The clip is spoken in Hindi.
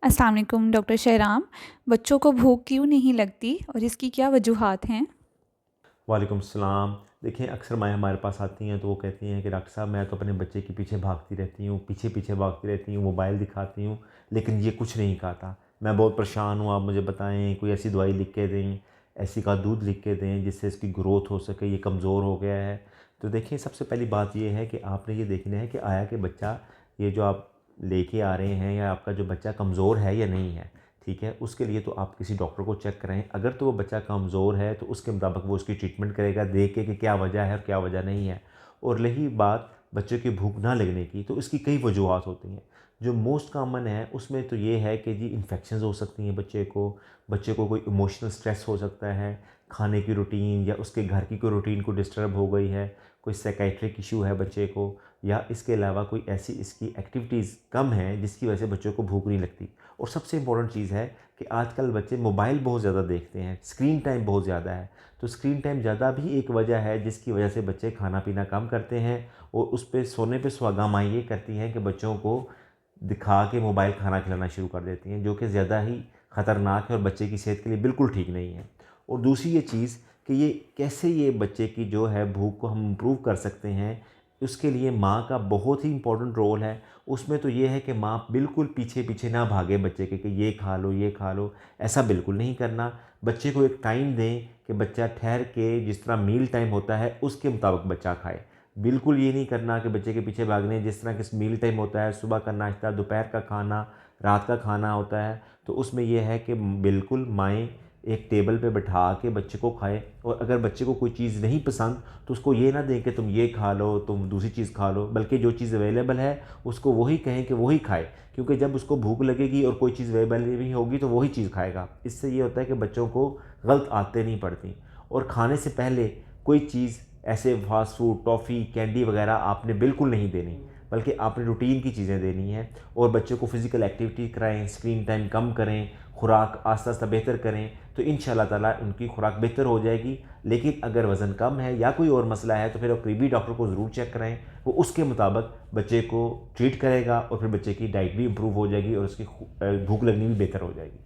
अस्सलाम वालेकुम डॉक्टर शहराम। बच्चों को भूख क्यों नहीं लगती और इसकी क्या वजूहात हैं? वालेकुम सलाम। देखिए, अक्सर माएँ हमारे पास आती हैं तो वो कहती हैं कि डॉक्टर साहब मैं तो अपने बच्चे के पीछे भागती रहती हूँ, पीछे-पीछे भागती रहती हूँ, मोबाइल दिखाती हूँ, लेकिन ये कुछ नहीं खाता। मैं बहुत परेशान हूँ, आप मुझे बताएँ, कोई ऐसी दवाई लिख के दें, ऐसी का दूध लिख के दें जिससे इसकी ग्रोथ हो सके, ये कमज़ोर हो गया है। तो देखिए, सबसे पहली बात ये है कि आपने ये देखना है कि आया कि बच्चा ये जो आप लेके आ रहे हैं या आपका जो बच्चा कमज़ोर है या नहीं है। ठीक है, उसके लिए तो आप किसी डॉक्टर को चेक कराएँ। अगर तो वो बच्चा कमज़ोर है तो उसके मुताबिक वो उसकी ट्रीटमेंट करेगा, देख के कि क्या वजह है और क्या वजह नहीं है। और रही बात बच्चे की भूख ना लगने की, तो इसकी कई वजूहत होती हैं। जो मोस्ट कॉमन है उसमें तो ये है कि जी इन्फेक्शंस हो सकती हैं बच्चे को कोई इमोशनल स्ट्रेस हो सकता है, खाने की रूटीन या उसके घर की कोई रूटीन को डिस्टर्ब हो गई है, कोई साइकेट्रिक इशू है बच्चे को, या इसके अलावा कोई ऐसी इसकी एक्टिविटीज़ कम हैं जिसकी वजह से बच्चों को भूख नहीं लगती। और सबसे इम्पोर्टेंट चीज़ है कि आजकल बच्चे मोबाइल बहुत ज़्यादा देखते हैं, स्क्रीन टाइम बहुत ज़्यादा है। तो स्क्रीन टाइम ज़्यादा भी एक वजह है जिसकी वजह से बच्चे खाना पीना कम करते हैं, और उस पे सोने पे सुहागा माँ ये करती हैं कि बच्चों को दिखा के मोबाइल खाना खिलाना शुरू कर देती हैं, जो कि ज़्यादा ही ख़तरनाक है और बच्चे की सेहत के लिए बिल्कुल ठीक नहीं है। और दूसरी ये चीज़ कि ये कैसे ये बच्चे की जो है भूख को हम इम्प्रूव कर सकते हैं, उसके लिए माँ का बहुत ही इम्पोर्टेंट रोल है। उसमें तो ये है कि माँ बिल्कुल पीछे-पीछे ना भागे बच्चे के कि ये खा लो, ऐसा बिल्कुल नहीं करना। बच्चे को एक टाइम दें कि बच्चा ठहर के जिस तरह मील टाइम होता है उसके मुताबिक बच्चा खाए। बिल्कुल ये नहीं करना कि बच्चे के पीछे भागने, जिस तरह कि मील टाइम होता है, सुबह का नाश्ता, दोपहर का खाना, रात का खाना होता है, तो उसमें ये है कि बिल्कुल माएँ एक टेबल पे बैठा के बच्चे को खाएँ। और अगर बच्चे को कोई चीज़ नहीं पसंद तो उसको ये ना दें कि तुम ये खा लो, तुम दूसरी चीज़ खा लो, बल्कि जो चीज़ अवेलेबल है उसको वही कहें कि वही खाए। क्योंकि जब उसको भूख लगेगी और कोई चीज़ अवेलेबल नहीं होगी तो वही चीज़ खाएगा। इससे ये होता है कि बच्चों को गलत आदतें नहीं पड़ती। और खाने से पहले कोई चीज़ ऐसे फास्ट फूड, टॉफ़ी, कैंडी वगैरह आपने बिल्कुल नहीं देनी, बल्कि आपने रूटीन की चीज़ें देनी है। और बच्चों को फ़िज़िकल एक्टिविटी कराएँ, स्क्रीन टाइम कम करें, खुराक आस्ता-आस्ता बेहतर करें, तो इंशाअल्लाह ताला उनकी खुराक बेहतर हो जाएगी। लेकिन अगर वज़न कम है या कोई और मसला है तो फिर आप करीबी डॉक्टर को ज़रूर चेक कराएँ। वो उसके मुताबिक बच्चे को ट्रीट करेगा और फिर बच्चे की डाइट भी इम्प्रूव हो जाएगी और उसकी भूख लगनी भी बेहतर हो जाएगी।